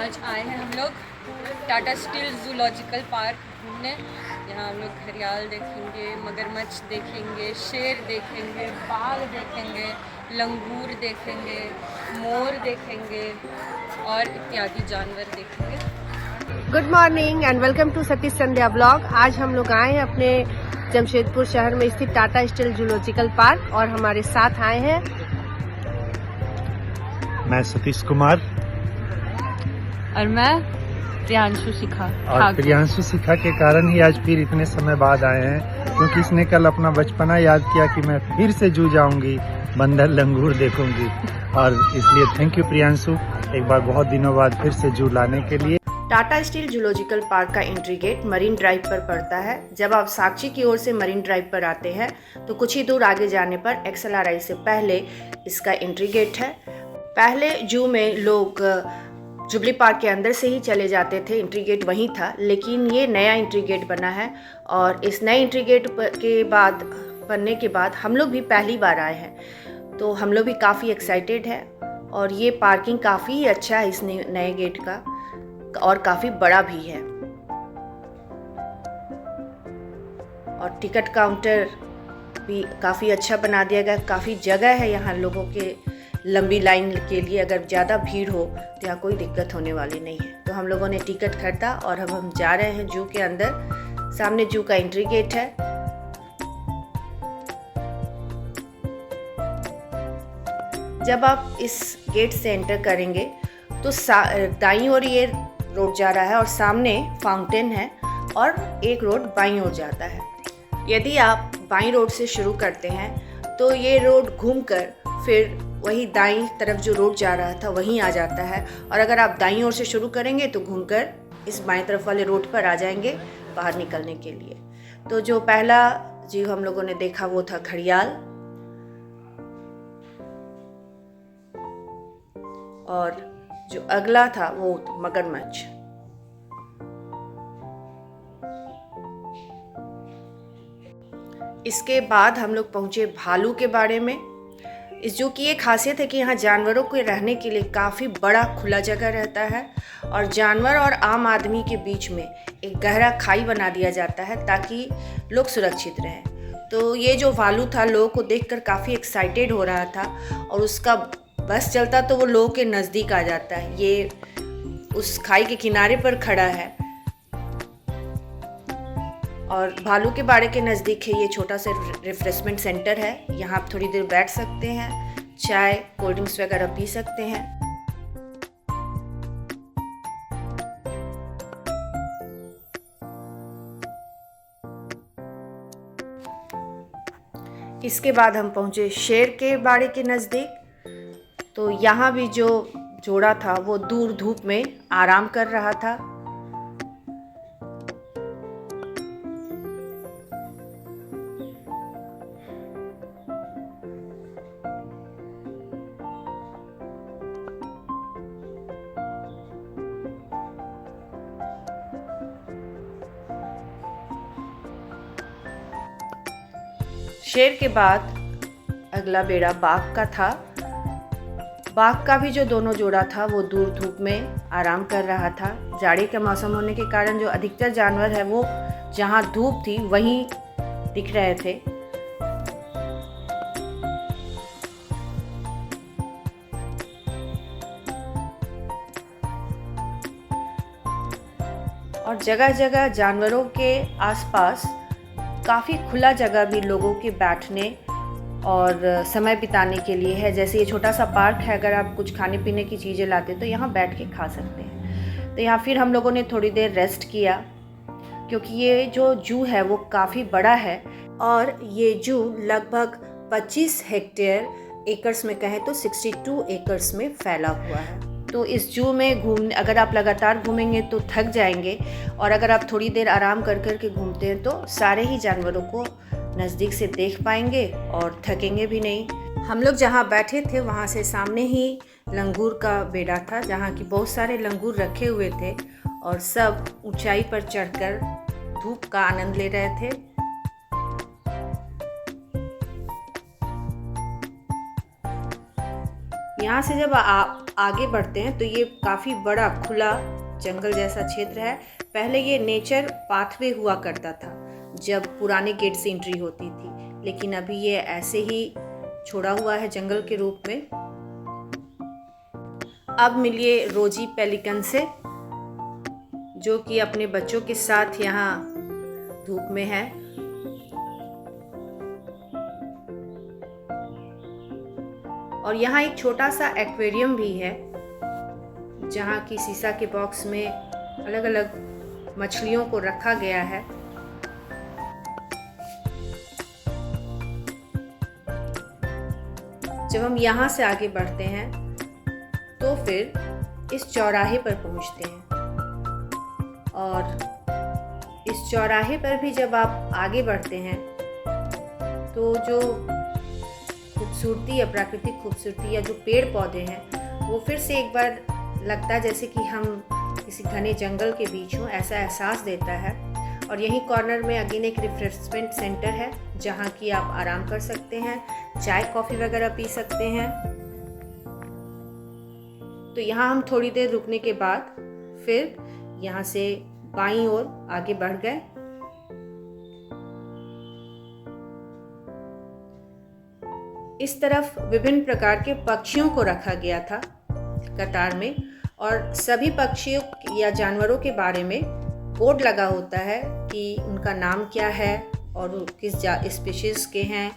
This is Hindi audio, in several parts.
आज आए हैं हम लोग टाटा स्टील जूलॉजिकल पार्क घूमने। यहाँ हम लोग घड़ियाल देखेंगे, मगरमच्छ देखेंगे, शेर देखेंगे, बाघ देखेंगे, लंगूर देखेंगे, मोर देखेंगे और इत्यादि जानवर देखेंगे। Good morning and welcome to Satish Sandhya blog. आज हम लोग आए हैं अपने जमशेदपुर शहर में स्थित टाटा स्टील जूलॉजिकल पार्क और हमारे साथ आए हैं मैं सतीश कुमार और मैं प्रियांशु शिखा। और प्रियांशु शिखा के कारण ही आज फिर इतने समय बाद आए हैं, क्योंकि इसने कल अपना बचपना याद किया कि मैं फिर से जू जाऊंगी, बंदर लंगूर देखूंगी, और इसलिए थैंक यू प्रियांशु एक बार बहुत दिनों बाद फिर से जू लाने के लिए। टाटा स्टील जूलॉजिकल पार्क का एंट्री गेट मरीन ड्राइव पर पड़ता है। जब आप साक्षी की ओर से मरीन ड्राइव पर आते हैं तो कुछ ही दूर आगे जाने पर XLRI से पहले इसका एंट्री गेट है। पहले जू में लोग जुबली पार्क के अंदर से ही चले जाते थे, एंट्री गेट वहीं था, लेकिन ये नया एंट्री गेट बना है और इस नए एंट्री गेट के बाद बनने के बाद हम लोग भी पहली बार आए हैं, तो हम लोग भी काफ़ी एक्साइटेड है। और ये पार्किंग काफ़ी अच्छा है इस नए गेट का और काफ़ी बड़ा भी है। और टिकट काउंटर भी काफ़ी अच्छा बना दिया गया, काफ़ी जगह है यहाँ लोगों के लंबी लाइन के लिए। अगर ज़्यादा भीड़ हो तो यहाँ कोई दिक्कत होने वाली नहीं है। तो हम लोगों ने टिकट खरीदा और अब हम जा रहे हैं जू के अंदर। सामने जू का एंट्री गेट है। जब आप इस गेट से एंटर करेंगे तो दाईं ओर ये रोड जा रहा है और सामने फाउंटेन है और एक रोड बाईं ओर जाता है। यदि आप बाईं रोड से शुरू करते हैं तो ये रोड घूमकर फिर वही दाईं तरफ जो रोड जा रहा था वहीं आ जाता है, और अगर आप दाईं ओर से शुरू करेंगे तो घूमकर इस बाईं तरफ वाले रोड पर आ जाएंगे बाहर निकलने के लिए। तो जो पहला जीव हम लोगों ने देखा वो था घड़ियाल, और जो अगला था वो मगरमच्छ। इसके बाद हम लोग पहुंचे भालू के बारे में। इस जू की एक खासियत है कि यहाँ जानवरों के रहने के लिए काफ़ी बड़ा खुला जगह रहता है और जानवर और आम आदमी के बीच में एक गहरा खाई बना दिया जाता है ताकि लोग सुरक्षित रहें। तो ये जो भालू था लोगों को देखकर काफ़ी एक्साइटेड हो रहा था और उसका बस चलता तो वो लोगों के नज़दीक आ जाता है। ये उस खाई के किनारे पर खड़ा है और भालू के बाड़े के नज़दीक है ये छोटा सा रिफ्रेशमेंट सेंटर है। यहाँ आप थोड़ी देर बैठ सकते हैं, चाय कोल्ड ड्रिंक्स वगैरह पी सकते हैं। इसके बाद हम पहुँचे शेर के बाड़े के नज़दीक। तो यहाँ भी जो जोड़ा था वो दूर धूप में आराम कर रहा था। शेर के बाद अगला बेड़ा बाघ का था। बाघ का भी जो दोनों जोड़ा था वो दूर धूप में आराम कर रहा था। जाड़े का मौसम होने के कारण जो अधिकतर जानवर है वो जहाँ धूप थी वहीं दिख रहे थे। और जगह जगह जानवरों के आसपास काफ़ी खुला जगह भी लोगों के बैठने और समय बिताने के लिए है। जैसे ये छोटा सा पार्क है, अगर आप कुछ खाने पीने की चीज़ें लाते तो यहाँ बैठ के खा सकते हैं। तो यहाँ फिर हम लोगों ने थोड़ी देर रेस्ट किया, क्योंकि ये जो जू है वो काफ़ी बड़ा है और ये जू लगभग 25 हेक्टेयर एकर्स में कहें तो 62 एकर्स में फैला हुआ है। तो इस जू में अगर आप लगातार घूमेंगे तो थक जाएंगे, और अगर आप थोड़ी देर आराम कर कर के घूमते हैं तो सारे ही जानवरों को नज़दीक से देख पाएंगे और थकेंगे भी नहीं। हम लोग जहाँ बैठे थे वहाँ से सामने ही लंगूर का बेड़ा था, जहाँ की बहुत सारे लंगूर रखे हुए थे और सब ऊंचाई पर चढ़कर धूप का आनंद ले रहे थे। यहाँ से जब आप आगे बढ़ते हैं तो ये काफ़ी बड़ा खुला जंगल जैसा क्षेत्र है। पहले ये नेचर पाथवे हुआ करता था जब पुराने गेट से एंट्री होती थी, लेकिन अभी ये ऐसे ही छोड़ा हुआ है जंगल के रूप में। अब मिलिए रोजी पेलिकन से, जो कि अपने बच्चों के साथ यहाँ धूप में है। और यहाँ एक छोटा सा एक्वेरियम भी है, जहाँ की शीशा के बॉक्स में अलग अलग मछलियों को रखा गया है। जब हम यहाँ से आगे बढ़ते हैं तो फिर इस चौराहे पर पहुँचते हैं, और इस चौराहे पर भी जब आप आगे बढ़ते हैं तो जो खूबसूरती या प्राकृतिक खूबसूरती या जो पेड़ पौधे हैं वो फिर से एक बार लगता है जैसे कि हम किसी घने जंगल के बीच हों, ऐसा एहसास देता है। और यहीं कॉर्नर में अगेन एक रिफ्रेशमेंट सेंटर है, जहाँ की आप आराम कर सकते हैं, चाय कॉफ़ी वगैरह पी सकते हैं। तो यहाँ हम थोड़ी देर रुकने के बाद फिर यहाँ से बाईं ओर आगे बढ़ गए। इस तरफ विभिन्न प्रकार के पक्षियों को रखा गया था कतार में, और सभी पक्षियों या जानवरों के बारे में बोर्ड लगा होता है कि उनका नाम क्या है और किस स्पीशीज़ के हैं,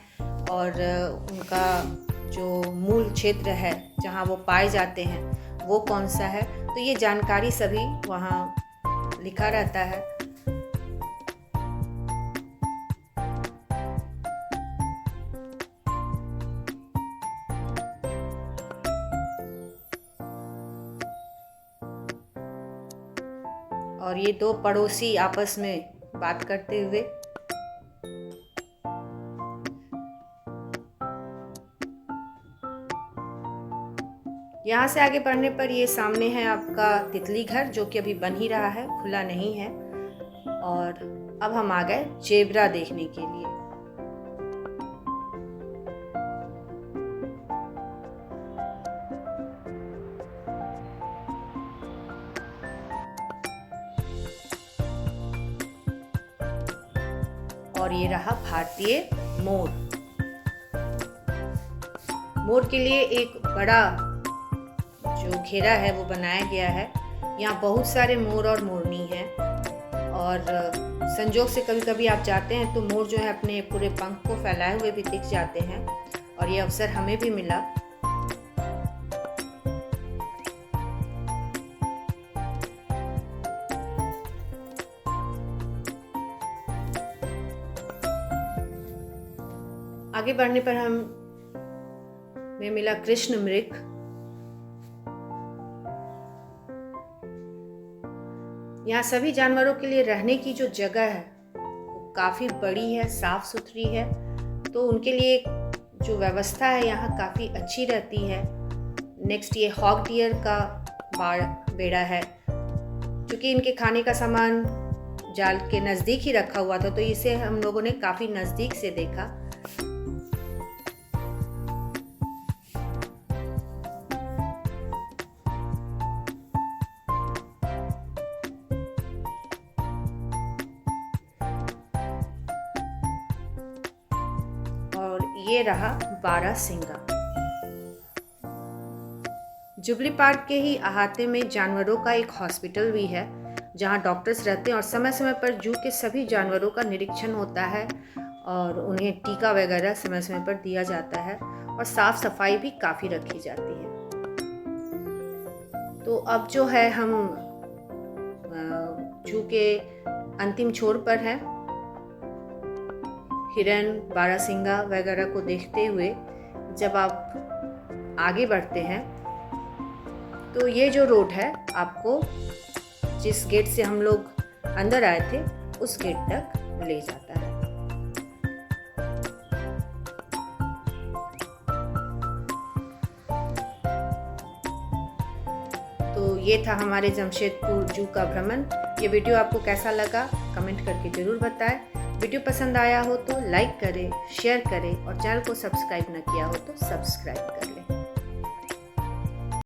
और उनका जो मूल क्षेत्र है जहाँ वो पाए जाते हैं वो कौन सा है। तो ये जानकारी सभी वहाँ लिखा रहता है। और ये दो पड़ोसी आपस में बात करते हुए। यहाँ से आगे बढ़ने पर ये सामने है आपका तितली घर, जो कि अभी बन ही रहा है, खुला नहीं है। और अब हम आ गए जेब्रा देखने के लिए। और ये रहा भारतीय मोर। मोर के लिए एक बड़ा जो घेरा है वो बनाया गया है। यहाँ बहुत सारे मोर और मोरनी हैं, और संजोग से कभी कभी आप जाते हैं तो मोर जो है अपने पूरे पंख को फैलाए हुए भी दिख जाते हैं, और ये अवसर हमें भी मिला। आगे बढ़ने पर हमें मिला कृष्ण मृग। यहाँ सभी जानवरों के लिए रहने की जो जगह है वो काफ़ी बड़ी है, साफ सुथरी है, तो उनके लिए जो व्यवस्था है यहाँ काफ़ी अच्छी रहती है। नेक्स्ट ये हॉग डियर का बेड़ा है, क्योंकि इनके खाने का सामान जाल के नज़दीक ही रखा हुआ था, तो इसे हम लोगों ने काफ़ी नज़दीक से देखा। ये रहा बारहसिंगा। जुबली पार्क के ही अहाते में जानवरों का एक हॉस्पिटल भी है, जहां डॉक्टर्स रहते हैं और समय समय पर जू के सभी जानवरों का निरीक्षण होता है और उन्हें टीका वगैरह समय समय पर दिया जाता है, और साफ सफाई भी काफ़ी रखी जाती है। तो अब जो है हम जू के अंतिम छोर पर है। हिरन, बारहसिंगा वगैरह को देखते हुए जब आप आगे बढ़ते हैं तो ये जो रोड है आपको जिस गेट से हम लोग अंदर आए थे उस गेट तक ले जाता है। तो ये था हमारे जमशेदपुर जू का भ्रमण। ये वीडियो आपको कैसा लगा कमेंट करके ज़रूर बताएं। वीडियो पसंद आया हो तो लाइक करें, शेयर करें, और चैनल को सब्सक्राइब न किया हो तो सब्सक्राइब करें।